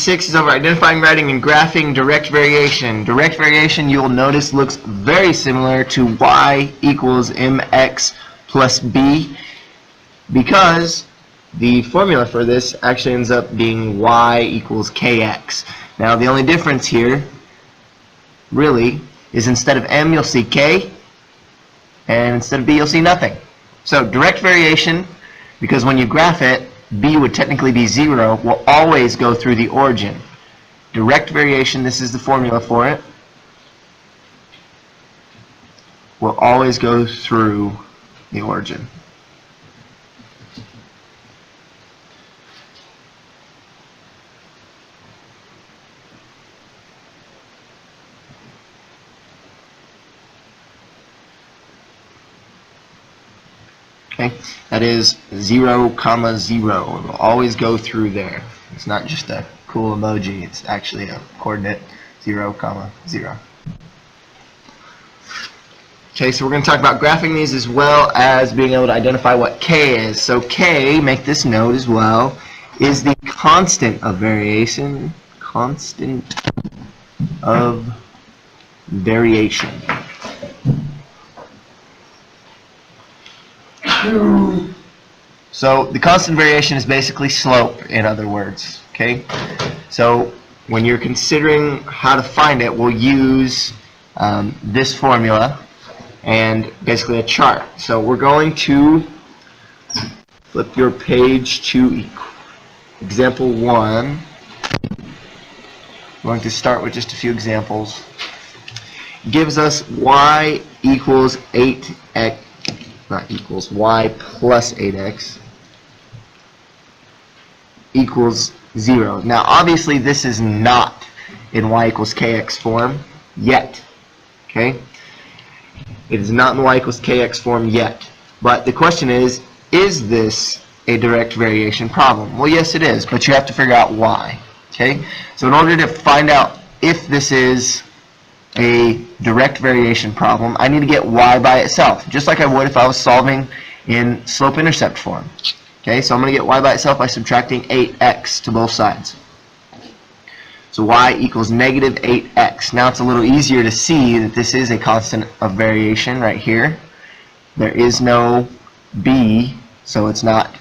6 is over identifying, writing, and graphing direct variation. Direct variation, you will notice, looks very similar to y equals mx plus b, because the formula for this actually ends up being y equals kx. Now the only difference here really is instead of m you'll see k, and instead of b you'll see nothing. So direct variation, because when you graph it, b would technically be 0, will always go through the origin. Direct variation, this is the formula for it, will always go through the origin. Okay, that is 0, 0. It will always go through there. It's not just a cool emoji, it's actually a coordinate 0, 0. Okay, so we're going to talk about graphing these as well as being able to identify what k is. So k, make this note as well, is the constant of variation. Constant of variation. So the constant variation is basically slope, in other words. Okay, so when you're considering how to find it, we'll use this formula and basically a chart. So we're going to flip your page to example 1. We're going to start with just a few examples. It gives us y equals 8x. Not equals, y plus 8x equals 0. Now obviously this is not in y equals kx form yet. Okay? It is not in y equals kx form yet. But the question is this a direct variation problem? Well, yes it is, but you have to figure out why. Okay? So in order to find out if this is a direct variation problem, I need to get y by itself, just like I would if I was solving in slope-intercept form. Okay, so I'm going to get y by itself by subtracting 8x to both sides. So y equals negative 8x. Now it's a little easier to see that this is a constant of variation right here. There is no b, so it's not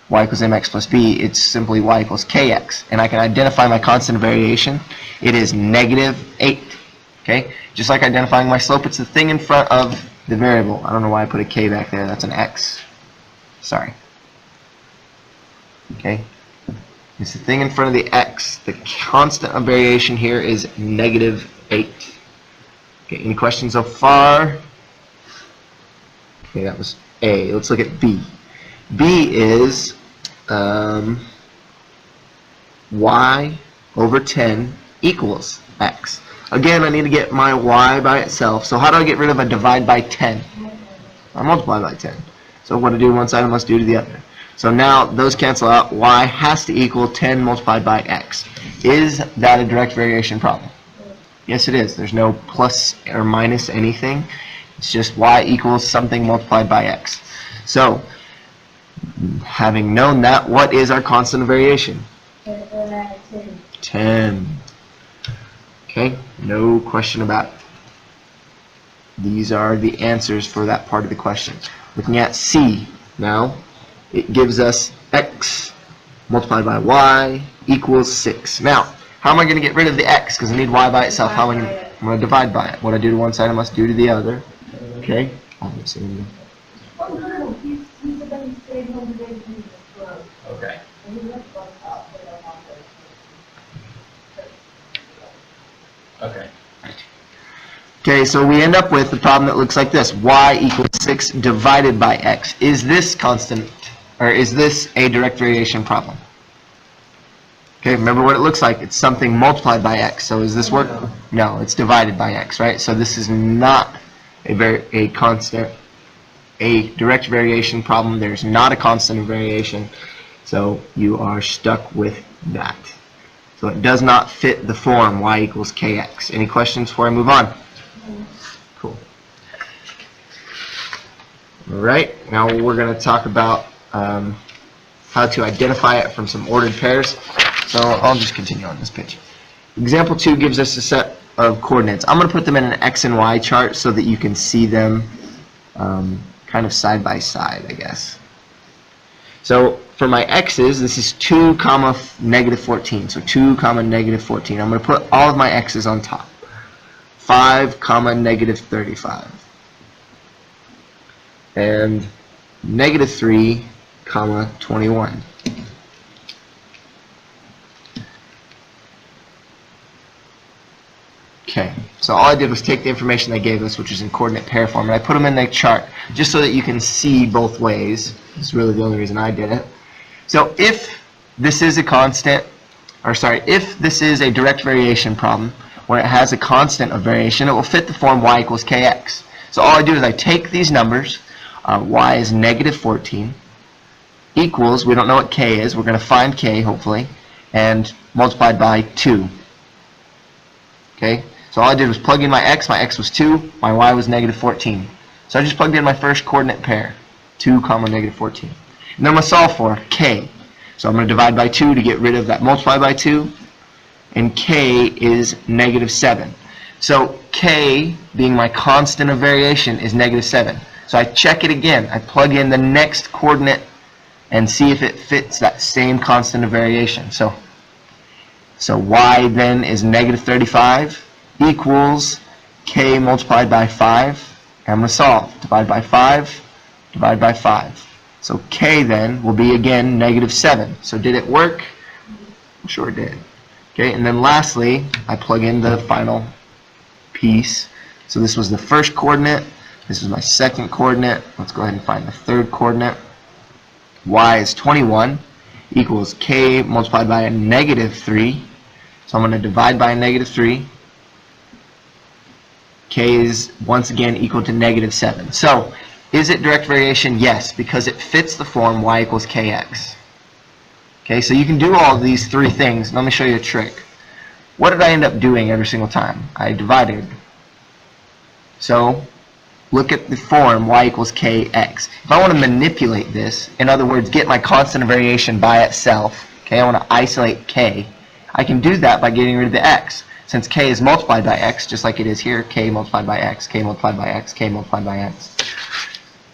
y equals mx plus b, it's simply y equals kx. And I can identify my constant of variation. It is negative 8. Okay, just like identifying my slope, it's the thing in front of the variable. I don't know why I put a k back there. That's an x. Sorry. Okay, it's the thing in front of the x. The constant of variation here is negative 8. Okay, any questions so far? Okay, that was A. Let's look at B. B is y over 10 equals x. Again, I need to get my y by itself. So how do I get rid of a divide by 10? I multiply by 10. So what I do to one side, I must do to the other. So now those cancel out. Y has to equal 10 multiplied by x. Is that a direct variation problem? Yes, it is. There's no plus or minus anything. It's just y equals something multiplied by x. So, having known that, what is our constant of variation? 10. Okay, no question about it. These are the answers for that part of the question. Looking at C now, it gives us x multiplied by y equals 6. Now, how am I going to get rid of the x? Because I need y by itself. How am I going to divide by it? What I do to one side, I must do to the other. Okay? Okay. Okay. Okay, so we end up with the problem that looks like this. Y equals 6 divided by x. Is this constant, or is this a direct variation problem? Okay, remember what it looks like. It's something multiplied by x. So is this work? No, it's divided by x, right? So this is not a direct variation problem. There's not a constant of variation. So you are stuck with that. So it does not fit the form y equals kx. Any questions before I move on? Cool. Alright, now we're going to talk about how to identify it from some ordered pairs. So I'll just continue on this page. Example 2 gives us a set of coordinates. I'm going to put them in an x and y chart so that you can see them kind of side by side, I guess. So for my x's, this is 2 comma negative 14. So 2 comma negative 14. I'm going to put all of my x's on top. 5 comma negative 35. And negative 3 comma 21. Okay, so all I did was take the information they gave us, which is in coordinate pair form, and I put them in the chart just so that you can see both ways. That's really the only reason I did it. So if this is a constant, or sorry, if this is a direct variation problem where it has a constant of variation, it will fit the form y equals kx. So all I do is I take these numbers, y is negative 14, equals, we don't know what k is, we're going to find k hopefully, and multiplied by 2. Okay, so all I did was plug in my x was 2, my y was negative 14. So I just plugged in my first coordinate pair, 2 comma negative 14. And then I'm going to solve for k. So I'm going to divide by 2 to get rid of that multiply by 2, and k is negative 7. So k, being my constant of variation, is negative 7. So I check it again. I plug in the next coordinate and see if it fits that same constant of variation. So y then is negative 35 equals k multiplied by 5. And I'm going to solve. Divide by 5, divide by 5. So k then will be again negative 7. So did it work? I'm sure it did. Okay, and then lastly, I plug in the final piece. So this was the first coordinate. This is my second coordinate. Let's go ahead and find the third coordinate. Y is 21 equals k multiplied by a negative 3. So I'm going to divide by a negative 3. K is once again equal to negative 7. So is it direct variation? Yes, because it fits the form y equals kx. Okay, so you can do all of these three things. Let me show you a trick. What did I end up doing every single time? I divided. So look at the form y equals kx. If I want to manipulate this, in other words, get my constant of variation by itself, okay, I want to isolate k, I can do that by getting rid of the x. Since k is multiplied by x, just like it is here, k multiplied by x, k multiplied by x, k multiplied by x.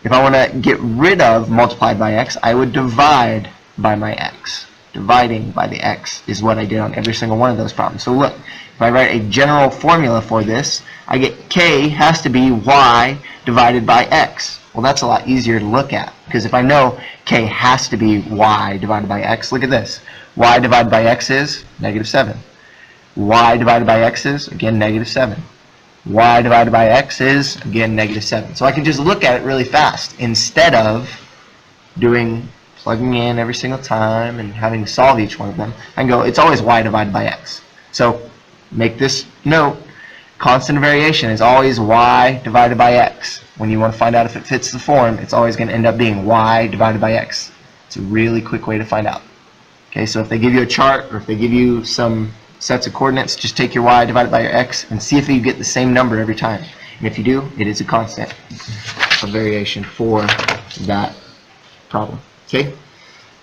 If I want to get rid of multiplied by x, I would divide by my x. Dividing by the x is what I did on every single one of those problems. So look, if I write a general formula for this, I get k has to be y divided by x. Well, that's a lot easier to look at, because if I know k has to be y divided by x, look at this. Y divided by x is negative 7. Y divided by x is, again, negative 7. Y divided by x is, again, negative 7. So I can just look at it really fast instead of plugging in every single time and having to solve each one of them. I can go, it's always y divided by x. So make this note, constant of variation is always y divided by x. When you want to find out if it fits the form, it's always going to end up being y divided by x. It's a really quick way to find out. Okay, so if they give you a chart or if they give you some sets of coordinates, just take your y divided by your x and see if you get the same number every time. And if you do, it is a constant of variation for that problem. Okay,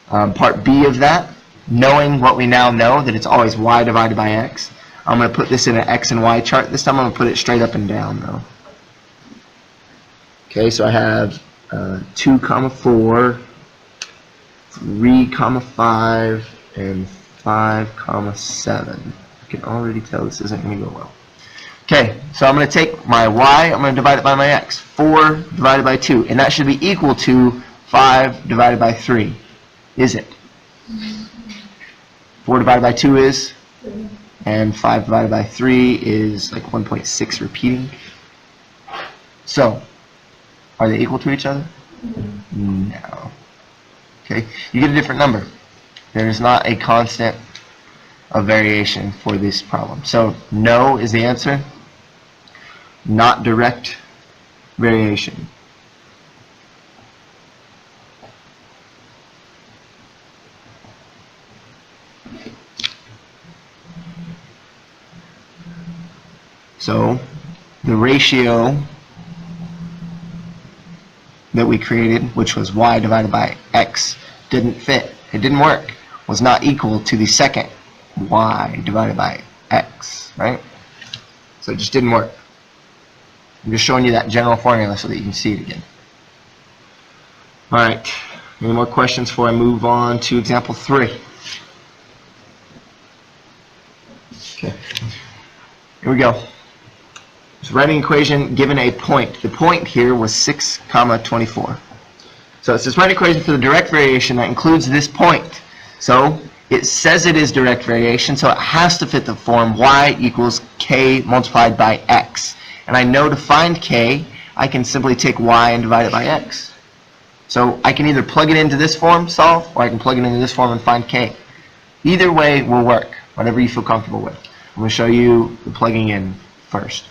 part B of that, knowing what we now know, that it's always y divided by x. I'm going to put this in an x and y chart. This time I'm going to put it straight up and down though. Okay, so I have 2 comma 4, 3 comma 5, and 5 comma 7. I can already tell this isn't going to go well. Okay, so I'm going to take my y, I'm going to divide it by my x. 4 divided by 2, and that should be equal to 5 divided by 3. Is it? 4 divided by 2 is? And 5 divided by 3 is like 1.6 repeating. So, are they equal to each other? No. Okay, you get a different number. There is not a constant of variation for this problem. So, no is the answer. Not direct variation. So, the ratio that we created, which was y divided by x, didn't fit. It didn't work. Was not equal to the second y divided by x, right? So it just didn't work. I'm just showing you that general formula so that you can see it again. All right, any more questions before I move on to example 3? Okay, here we go. So writing equation given a point. The point here was 6, 24. So it says write an equation for the direct variation that includes this point. So it says it is direct variation, so it has to fit the form y equals k multiplied by x. And I know to find k, I can simply take y and divide it by x. So I can either plug it into this form, solve, or I can plug it into this form and find k. Either way will work, whatever you feel comfortable with. I'm going to show you the plugging in first.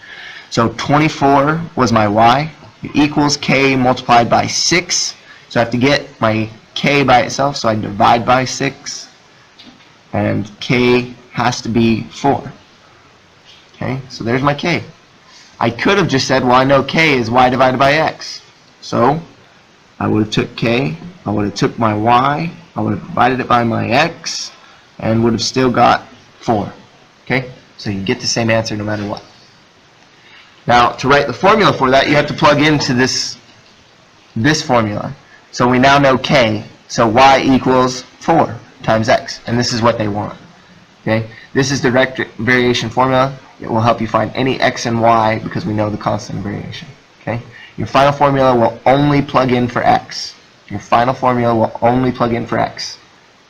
So 24 was my y. It equals k multiplied by 6. So I have to get my k by itself, so I divide by 6. And k has to be 4. Okay, so there's my k. I could have just said, well, I know k is y divided by x. So I would have took k, I would have took my y, I would have divided it by my x, and would have still got 4. Okay, so you get the same answer no matter what. Now, to write the formula for that, you have to plug into this formula. So we now know k, so y equals 4 times x, and this is what they want. Okay, this is direct variation formula. It will help you find any x and y because we know the constant of variation. Okay, your final formula will only plug in for x. Your final formula will only plug in for x.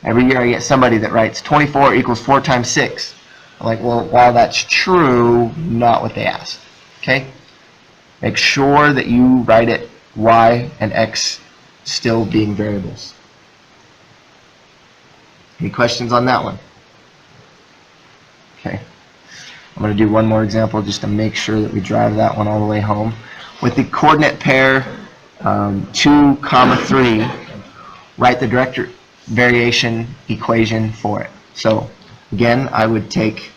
Every year I get somebody that writes 24 equals 4 times 6. I'm like, well, while that's true, not what they asked. Okay, make sure that you write it y and x still being variables. Any questions on that one? Okay. I'm going to do one more example just to make sure that we drive that one all the way home. With the coordinate pair 2, 3, write the direct variation equation for it. So again, I would take,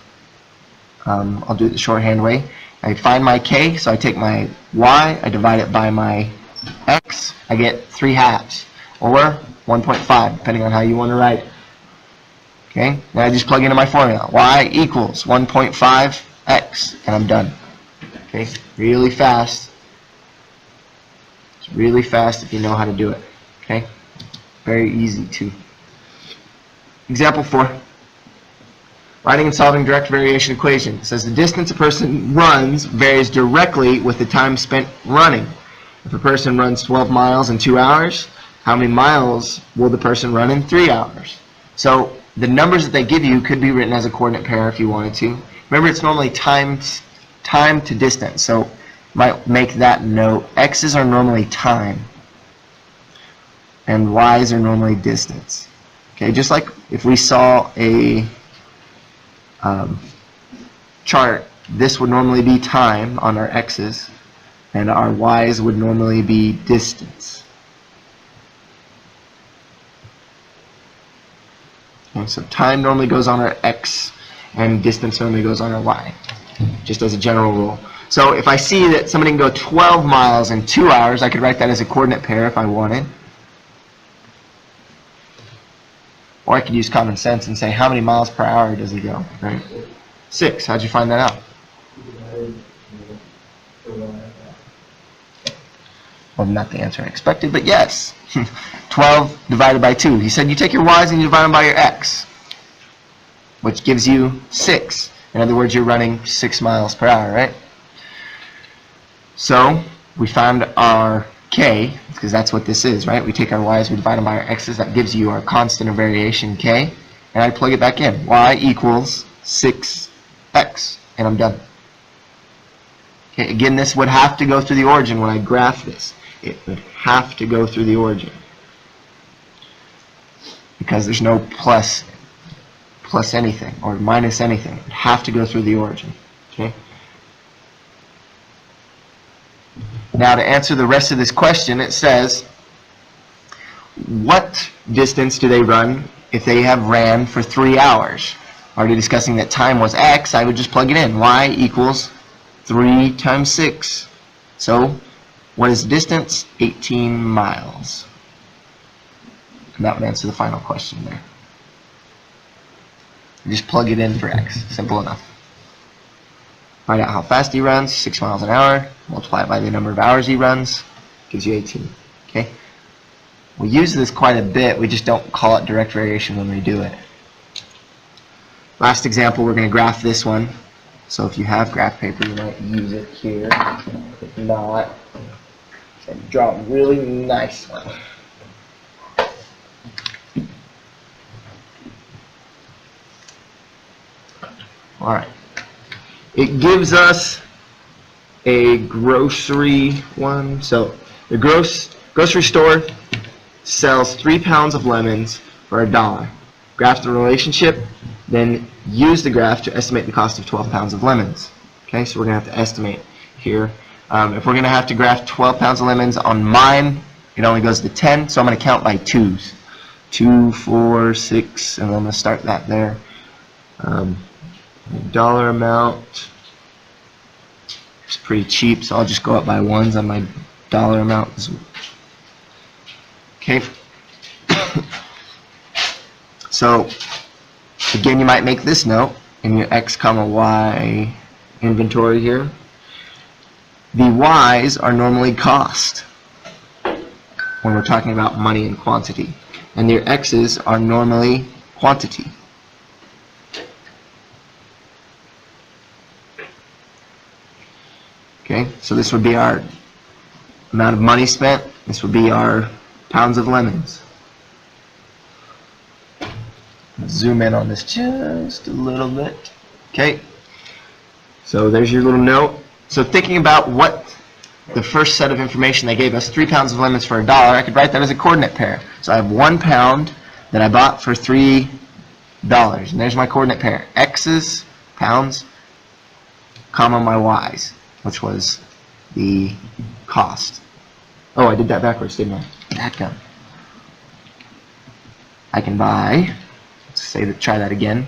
I'll do it the shorthand way. I find my k, so I take my y, I divide it by my x, I get 3 halves, or 1.5, depending on how you want to write it. Okay, now I just plug into my formula. Y equals 1.5x, and I'm done. Okay, really fast. It's really fast if you know how to do it. Okay, very easy too. Example 4. Writing and solving direct variation equation. It says the distance a person runs varies directly with the time spent running. If a person runs 12 miles in 2 hours, how many miles will the person run in 3 hours? So the numbers that they give you could be written as a coordinate pair if you wanted to. Remember, it's normally time to distance, so might make that note. X's are normally time, and Y's are normally distance. Okay, just like if we saw a chart, this would normally be time on our X's, and our Y's would normally be distance. Okay, so time normally goes on our X, and distance normally goes on our Y, just as a general rule. So if I see that somebody can go 12 miles in 2 hours, I could write that as a coordinate pair if I wanted. Or I could use common sense and say, how many miles per hour does he go? Right? 6. How'd you find that out? Well, not the answer I expected, but yes. 12 divided by 2. He said you take your y's and you divide them by your x, which gives you 6. In other words, you're running 6 miles per hour, right? So we found our k, because that's what this is, right? We take our y's, we divide them by our x's. That gives you our constant of variation, k. And I plug it back in. Y equals 6x. And I'm done. Okay, again, this would have to go through the origin when I graph this. It would have to go through the origin, because there's no plus anything or minus anything. It would have to go through the origin. Okay. Now to answer the rest of this question, it says, what distance do they run if they have ran for 3 hours? Already discussing that time was x, I would just plug it in. Y equals 3 times 6. So what is the distance? 18 miles. And that would answer the final question there. You just plug it in for x. Simple enough. Find out how fast he runs, 6 miles an hour. Multiply it by the number of hours he runs. Gives you 18. Okay? We use this quite a bit. We just don't call it direct variation when we do it. Last example, we're going to graph this one. So if you have graph paper, you might use it here. If not, draw a really nice one. Alright. It gives us a grocery one. So the grocery store sells 3 pounds of lemons for $1. Graph the relationship, then use the graph to estimate the cost of 12 pounds of lemons. Okay, so we're going to have to estimate here. If we're going to have to graph 12 pounds of lemons on mine, it only goes to 10, so I'm going to count by 2s. 2, 4, 6, and I'm going to start that there. Dollar amount is pretty cheap, so I'll just go up by 1s on my dollar amount. Okay. So again, you might make this note in your x comma y inventory here. The y's are normally cost when we're talking about money and quantity, and your x's are normally quantity. Okay, so this would be our amount of money spent. This would be our pounds of lemons. Zoom in on this just a little bit. Okay, so there's your little note. So thinking about what the first set of information they gave us, 3 pounds of lemons for $1, I could write that as a coordinate pair. So I have 1 pound that I bought for $3, and there's my coordinate pair. X's, pounds, comma my y's, which was the cost. Oh, I did that backwards, didn't I? Back up. I can buy, try that again.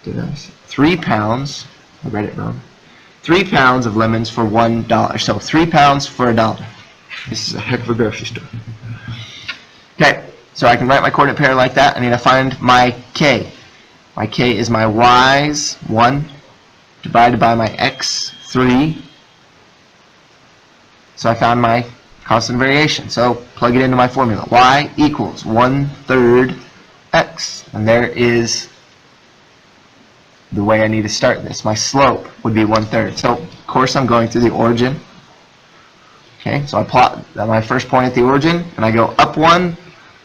Did I say 3 pounds? I read it wrong. 3 pounds of lemons for $1. So 3 pounds for $1. This is a heck of a grocery store. Okay, so I can write my coordinate pair like that. I need to find my k. My k is my y's, 1, divided by my x, 3. So I found my constant variation. So plug it into my formula. Y equals 1/3 x. And there is the way I need to start this. My slope would be 1/3. So of course I'm going through the origin. Okay, so I plot my first point at the origin, and I go up 1,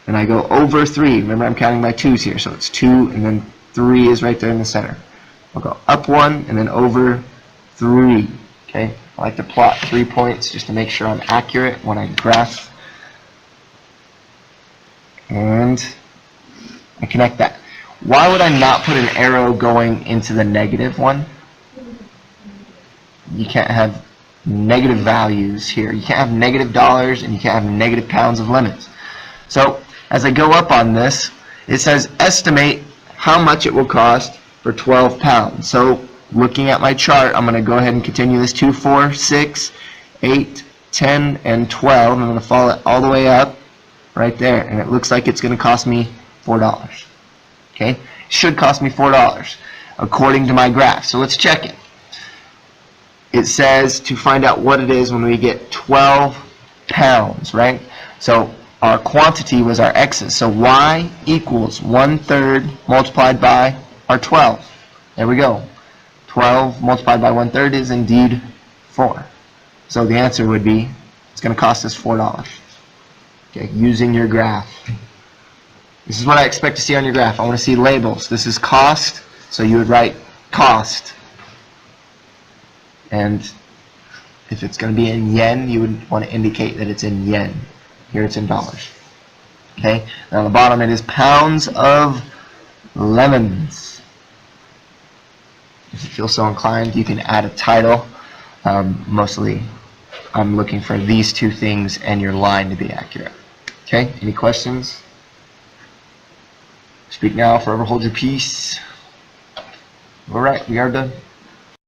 and I go over 3. Remember, I'm counting my 2's here, so it's 2, and then 3 is right there in the center. I'll go up 1, and then over 3. Okay, I like to plot 3 points just to make sure I'm accurate when I graph. And I connect that. Why would I not put an arrow going into the negative one? You can't have negative values here. You can't have negative dollars, and you can't have negative pounds of lemons. So as I go up on this, it says estimate how much it will cost for 12 pounds. So looking at my chart, I'm going to go ahead and continue this 2, 4, 6, 8, 10, and 12. I'm going to follow it all the way up right there, and it looks like it's going to cost me $4. Okay, it should cost me $4 according to my graph. So let's check it. It says to find out what it is when we get 12 pounds, right? So our quantity was our x's. So y equals 1/3 multiplied by our 12. There we go. 12 multiplied by 1/3 is indeed 4. So the answer would be, it's going to cost us $4. Okay, using your graph. This is what I expect to see on your graph. I want to see labels. This is cost, so you would write cost. And if it's going to be in yen, you would want to indicate that it's in yen. Here it's in dollars. Okay, and on the bottom it is pounds of lemons. If you feel so inclined, you can add a title. Mostly I'm looking for these 2 things and your line to be accurate. Okay, any questions? Speak now, forever hold your peace. All right, we are done.